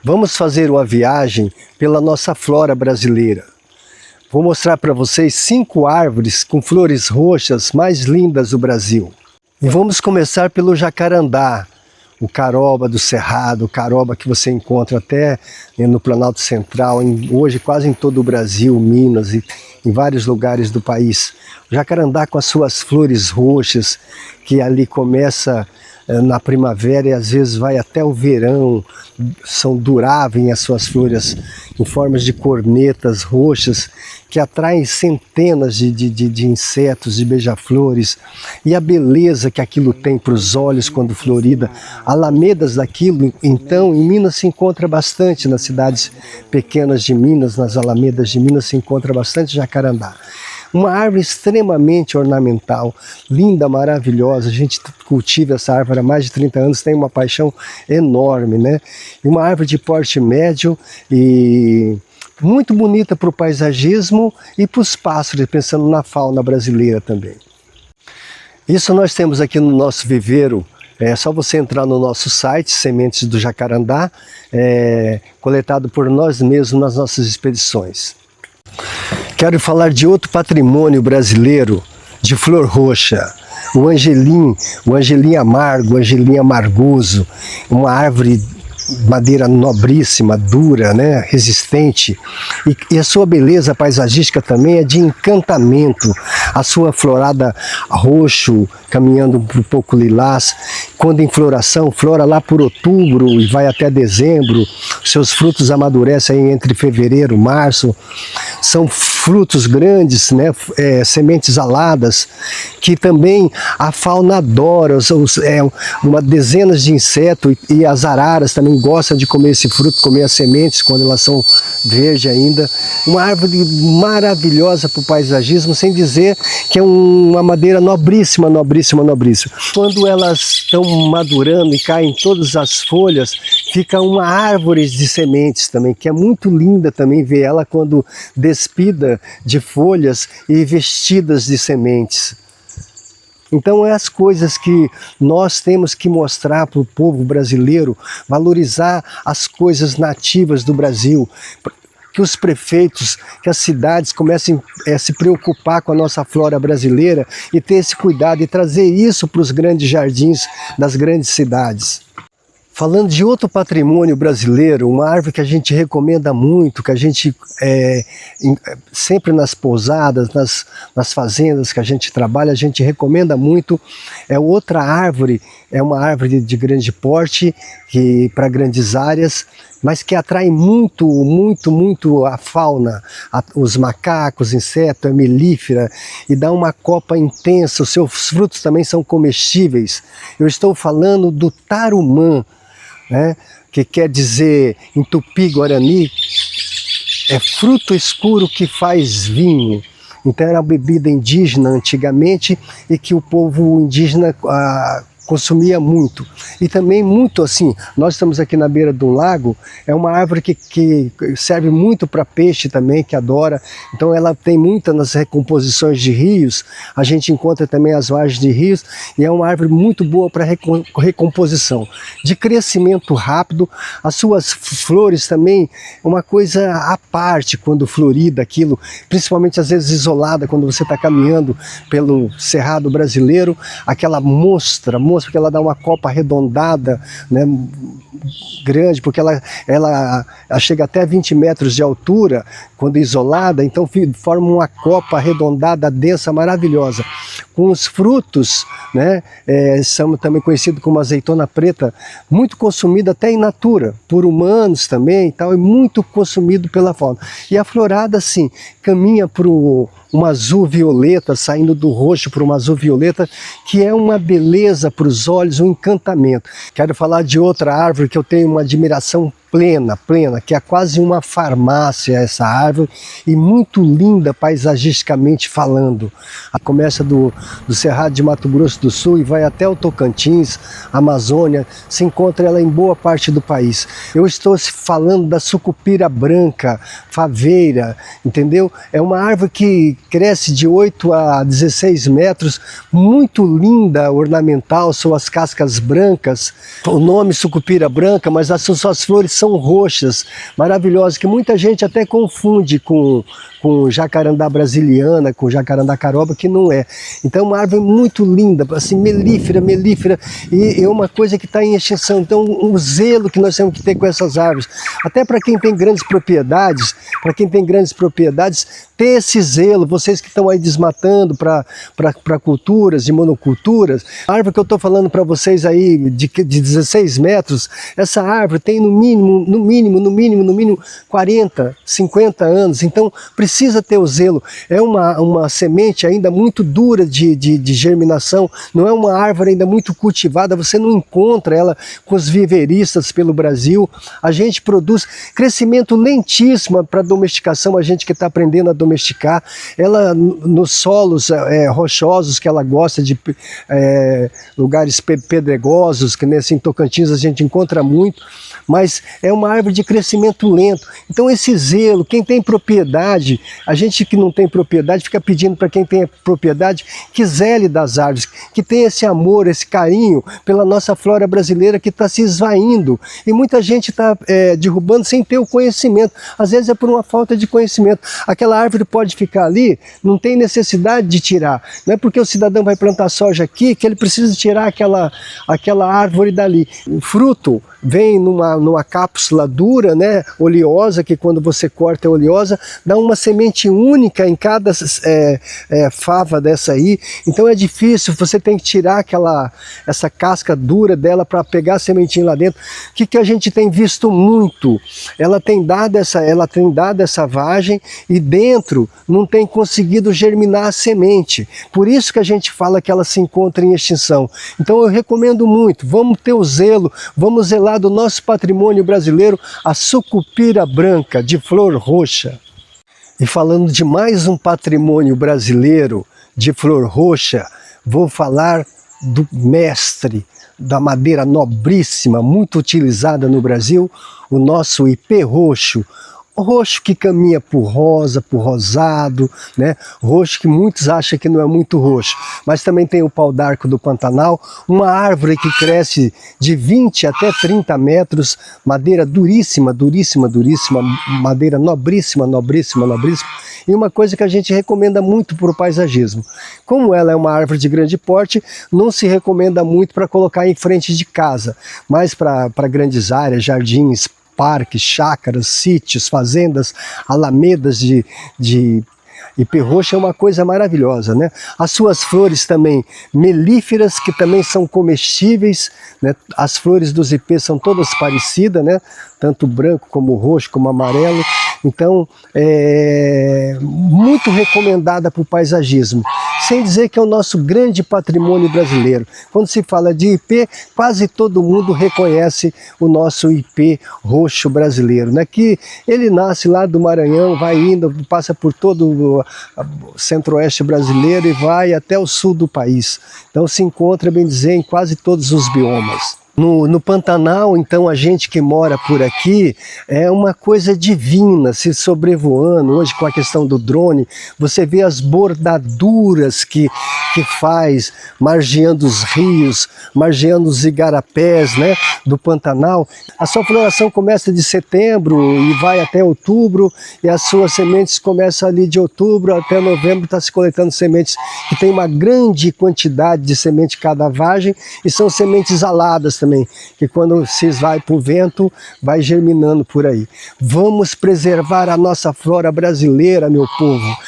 Vamos fazer uma viagem pela nossa flora brasileira. Vou mostrar para vocês 5 árvores com flores roxas mais lindas do Brasil. E vamos começar pelo jacarandá, o caroba do Cerrado, o caroba que você encontra até no Planalto Central, hoje quase em todo o Brasil, Minas e em vários lugares do país. O jacarandá com as suas flores roxas, que ali começa na primavera e às vezes vai até o verão, são duráveis as suas flores em formas de cornetas roxas que atraem centenas de insetos, de beija-flores, e a beleza que aquilo tem para os olhos quando florida. Alamedas daquilo, então, em Minas se encontra bastante, nas cidades pequenas de Minas, nas alamedas de Minas se encontra bastante jacarandá. Uma árvore extremamente ornamental, linda, maravilhosa. A gente cultiva essa árvore há mais de 30 anos, tem uma paixão enorme, né? Uma árvore de porte médio e muito bonita para o paisagismo e para os pássaros, pensando na fauna brasileira também. Isso nós temos aqui no nosso viveiro. É só você entrar no nosso site, Sementes do Jacarandá, coletado por nós mesmos nas nossas expedições. Quero falar de outro patrimônio brasileiro de flor roxa, o angelim amargo, o angelim amargoso, uma árvore madeira nobríssima, dura, né, resistente, e a sua beleza paisagística também é de encantamento. A sua florada roxo, caminhando um pouco lilás, quando em floração, flora lá por outubro e vai até dezembro. Seus frutos amadurecem entre fevereiro e março. São frutos grandes, né, sementes aladas, que também a fauna adora. Uma dezenas de insetos e as araras também gostam de comer esse fruto, comer as sementes quando elas são verdes ainda. Uma árvore maravilhosa para o paisagismo, sem dizer que é uma madeira nobríssima, nobríssima, nobríssima. Quando elas estão madurando e caem todas as folhas, fica uma árvore de sementes também, que é muito linda também ver ela quando despida de folhas e vestidas de sementes. Então é as coisas que nós temos que mostrar para o povo brasileiro, valorizar as coisas nativas do Brasil, que os prefeitos, que as cidades comecem a se preocupar com a nossa flora brasileira e ter esse cuidado e trazer isso para os grandes jardins das grandes cidades. Falando de outro patrimônio brasileiro, uma árvore que a gente recomenda muito, que a gente sempre nas pousadas, nas fazendas que a gente trabalha, a gente recomenda muito, é outra árvore, é uma árvore de grande porte, para grandes áreas, mas que atrai muito, muito, muito a fauna, os macacos, insetos, é melífera, e dá uma copa intensa. Os seus frutos também são comestíveis. Eu estou falando do tarumã, né, que quer dizer, em tupi-guarani, é fruto escuro que faz vinho. Então era uma bebida indígena antigamente e que o povo indígena consumia muito. E também muito assim, nós estamos aqui na beira de um lago, é uma árvore que serve muito para peixe também, que adora. Então ela tem muita nas recomposições de rios, a gente encontra também as margens de rios, e é uma árvore muito boa para recomposição. De crescimento rápido, as suas flores também, uma coisa à parte quando florida aquilo, principalmente às vezes isolada, quando você está caminhando pelo Cerrado brasileiro, aquela mostra, porque ela dá uma copa arredondada, né, grande, porque ela chega até 20 metros de altura, quando isolada, então forma uma copa arredondada, densa, maravilhosa. Com os frutos, né, são também conhecidos como azeitona preta, muito consumido até in natura, por humanos também e tal, e muito consumido pela fauna. E a florada, assim, caminha para um azul violeta, saindo do roxo para um azul violeta, que é uma beleza para os olhos, um encantamento. Quero falar de outra árvore que eu tenho uma admiração plena, que é quase uma farmácia essa árvore, e muito linda paisagisticamente falando. Começa do Cerrado de Mato Grosso do Sul e vai até o Tocantins, Amazônia, se encontra ela em boa parte do país. Eu estou falando da sucupira branca, faveira, entendeu? É uma árvore que cresce de 8 a 16 metros, muito linda, ornamental, suas cascas brancas, o nome sucupira branca, mas as suas flores são roxas, maravilhosas, que muita gente até confunde com jacarandá brasiliana, com jacarandá caroba, que não é. Então é uma árvore muito linda, assim, melífera, e é uma coisa que está em extinção. Então o zelo que nós temos que ter com essas árvores, até para quem tem grandes propriedades, ter esse zelo, vocês que estão aí desmatando para culturas e monoculturas. A árvore que eu estou falando para vocês aí, de 16 metros, essa árvore tem no mínimo 40, 50 anos, então precisa ter o zelo. É uma semente ainda muito dura de germinação, não é uma árvore ainda muito cultivada, você não encontra ela com os viveristas pelo Brasil. A gente produz crescimento lentíssimo para domesticação, a gente que está aprendendo a domesticar, ela nos solos rochosos que ela gosta de lugares pedregosos, que nesse em Tocantins a gente encontra muito, mas é uma árvore de crescimento lento. Então esse zelo, quem tem propriedade, a gente que não tem propriedade fica pedindo para quem tem propriedade que zele das árvores, que tenha esse amor, esse carinho pela nossa flora brasileira que está se esvaindo, e muita gente está derrubando sem ter o conhecimento, às vezes é por uma falta de conhecimento. Aquela árvore pode ficar ali, não tem necessidade de tirar, não é porque o cidadão vai plantar soja aqui que ele precisa tirar aquela árvore dali. O fruto vem numa cápsula dura, né, oleosa, que quando você corta é oleosa, dá uma semente única em cada fava dessa aí, então é difícil, você tem que tirar essa casca dura dela para pegar a sementinha lá dentro. O que a gente tem visto muito? Ela tem dado essa vagem e dentro não tem conseguido germinar a semente, por isso que a gente fala que ela se encontra em extinção. Então eu recomendo muito, vamos ter o zelo, vamos zelar do nosso patrimônio brasileiro, a sucupira branca de flor roxa. E falando de mais um patrimônio brasileiro de flor roxa, vou falar do mestre da madeira nobríssima, muito utilizada no Brasil, o nosso ipê roxo. Roxo que caminha por rosa, por rosado, né? Roxo que muitos acham que não é muito roxo, mas também tem o pau d'arco do Pantanal, uma árvore que cresce de 20 até 30 metros, madeira duríssima, madeira nobríssima, e uma coisa que a gente recomenda muito para o paisagismo. Como ela é uma árvore de grande porte, não se recomenda muito para colocar em frente de casa, mas para grandes áreas, jardins, parques, chácaras, sítios, fazendas, alamedas de ipê roxo é uma coisa maravilhosa, né? As suas flores também melíferas, que também são comestíveis, né? As flores dos ipês são todas parecidas, né? Tanto branco como roxo, como amarelo. Então, muito recomendada para o paisagismo. Sem dizer que é o nosso grande patrimônio brasileiro. Quando se fala de ipê, quase todo mundo reconhece o nosso ipê roxo brasileiro, né? Que ele nasce lá do Maranhão, vai indo, passa por todo o centro-oeste brasileiro e vai até o sul do país. Então se encontra, bem dizer, em quase todos os biomas. No Pantanal, então, a gente que mora por aqui, é uma coisa divina, se sobrevoando. Hoje, com a questão do drone, você vê as bordaduras que faz, margeando os rios, margeando os igarapés, né, do Pantanal. A sua floração começa de setembro e vai até outubro, e as suas sementes começam ali de outubro até novembro, está se coletando sementes que tem uma grande quantidade de semente cada vagem, e são sementes aladas também, que quando se esvai para o vento, vai germinando por aí. Vamos preservar a nossa flora brasileira, meu povo.